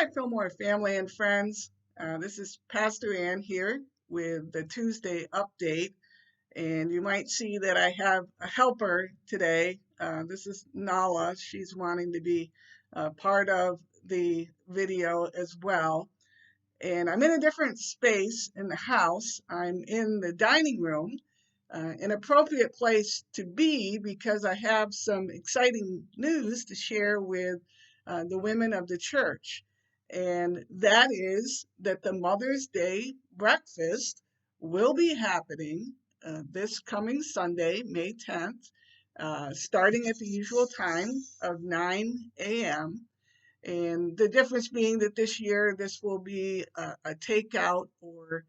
Hi, Fillmore family and friends. This is Pastor Ann here with the Tuesday update. And you might see that I have a helper today. This is Nala. She's wanting to be part of the video as well. And I'm in a different space in the house. I'm in the dining room, an appropriate place to be because I have some exciting news to share with the women of the church. And that is that the Mother's Day breakfast will be happening this coming Sunday, May 10th, starting at the usual time of 9 a.m. And the difference being that this year this will be a takeout or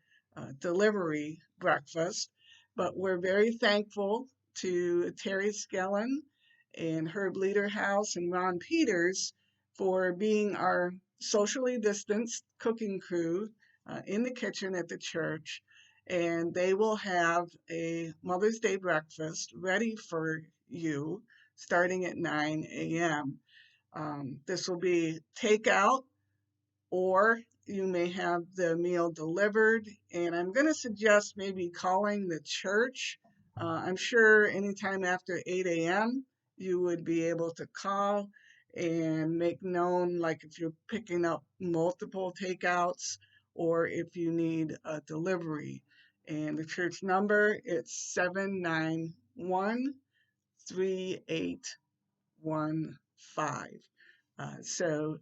delivery breakfast. But we're very thankful to Terry Skellen and Herb Leaderhouse and Ron Peters for being our socially distanced cooking crew in the kitchen at the church. And they will have a Mother's Day breakfast ready for you starting at 9 a.m. This will be takeout, or you may have the meal delivered. And I'm going to suggest maybe calling the church. I'm sure anytime after 8 a.m., you would be able to call and make known, like if you're picking up multiple takeouts or if you need a delivery. And the church number, it's 791 3815. So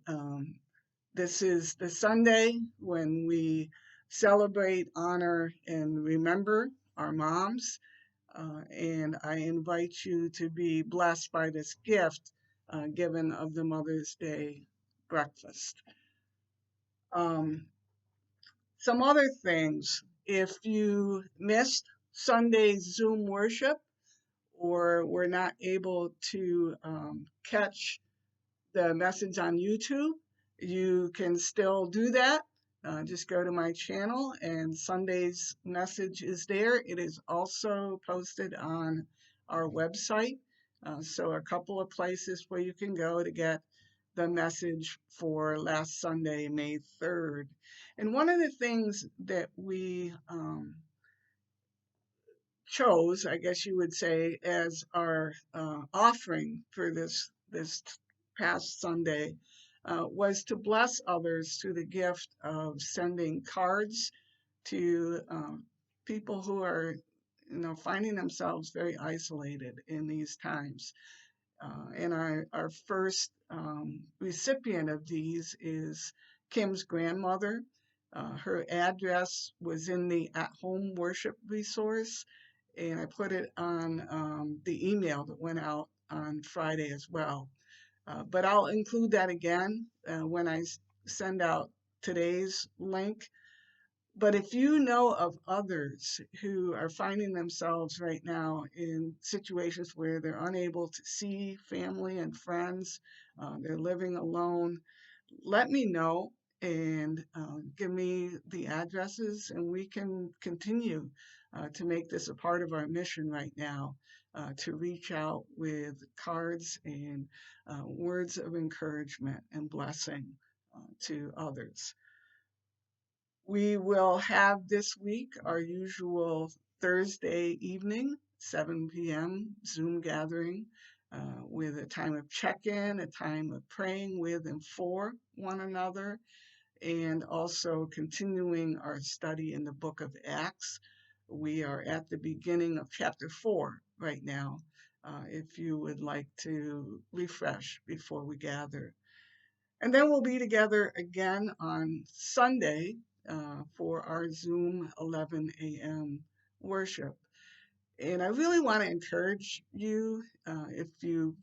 this is the Sunday when we celebrate, honor, and remember our moms. And I invite you to be blessed by this gift given of the Mother's Day breakfast. Um, some other things. If you missed Sunday's Zoom worship or were not able to catch the message on YouTube, you can still do that. Just go to my channel and Sunday's message is there. It is also posted on our website. So a couple of places where you can go to get the message for last Sunday, May 3rd. And one of the things that we chose, I guess you would say, as our offering for this past Sunday was to bless others through the gift of sending cards to people who are, finding themselves very isolated in these times. And our first recipient of these is Kim's grandmother. Her address was in the at-home worship resource, and I put it on the email that went out on Friday as well. But I'll include that again when I send out today's link. But if you know of others who are finding themselves right now in situations where they're unable to see family and friends, they're living alone, let me know and give me the addresses, and we can continue to make this a part of our mission right now to reach out with cards and words of encouragement and blessing to others. We will have this week our usual Thursday evening, 7 p.m. Zoom gathering with a time of check-in, a time of praying with and for one another, and also continuing our study in the book of Acts. We are at the beginning of chapter 4 right now, if you would like to refresh before we gather. And then we'll be together again on Sunday for our Zoom 11 a.m. worship. And I really want to encourage you, if you've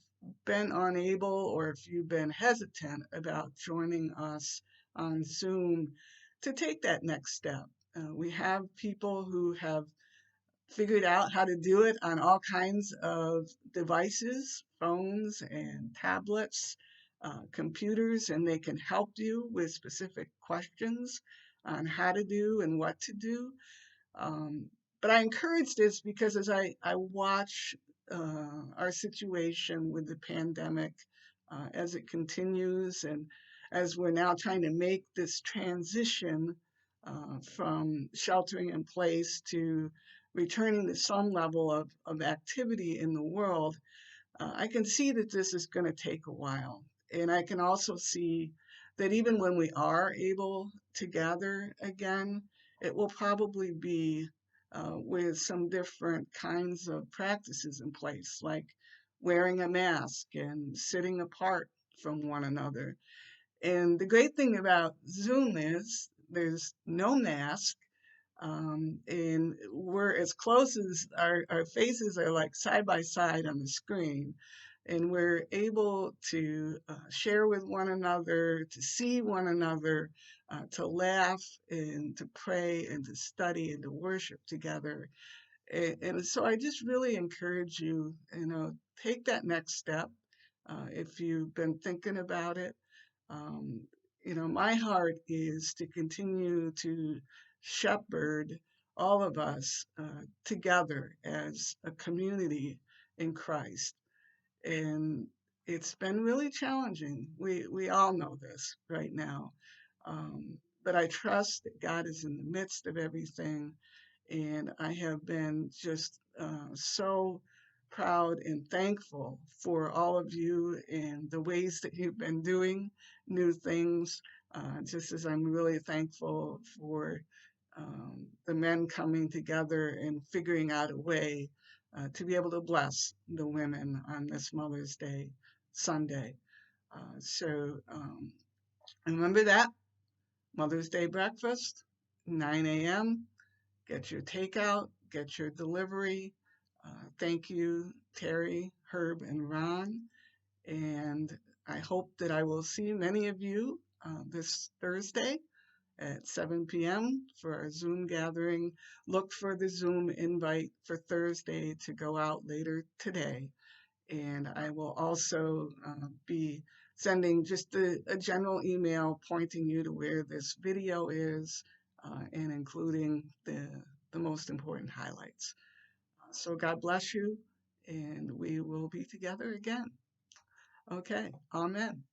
been unable or if you've been hesitant about joining us on Zoom, to take that next step. We have people who have figured out how to do it on all kinds of devices, phones and tablets, computers, and they can help you with specific questions on how to do and what to do. But I encourage this because as I watch our situation with the pandemic as it continues, and as we're now trying to make this transition from sheltering in place to returning to some level of activity in the world, I can see that this is going to take a while. And I can also see that even when we are able to gather again, it will probably be with some different kinds of practices in place, like wearing a mask and sitting apart from one another. And the great thing about Zoom is there's no mask, and we're as close as our faces are like side by side on the screen. And we're able to share with one another, to see one another, to laugh and to pray and to study and to worship together. And so I just really encourage you, take that next step if you've been thinking about it. Um, my heart is to continue to shepherd all of us together as a community in Christ. And it's been really challenging. We all know this right now. But I trust that God is in the midst of everything. And I have been just so proud and thankful for all of you and the ways that you've been doing new things, just as I'm really thankful for the men coming together and figuring out a way to be able to bless the women on this Mother's Day Sunday. So remember that Mother's Day breakfast, 9 a.m. Get your takeout, get your delivery. Thank you, Terry, Herb, and Ron. And I hope that I will see many of you this Thursday at 7 p.m. for our Zoom gathering. Look for the Zoom invite for Thursday to go out later today. And I will also be sending just a general email pointing you to where this video is and including the most important highlights. So God bless you, and we will be together again. Okay, amen.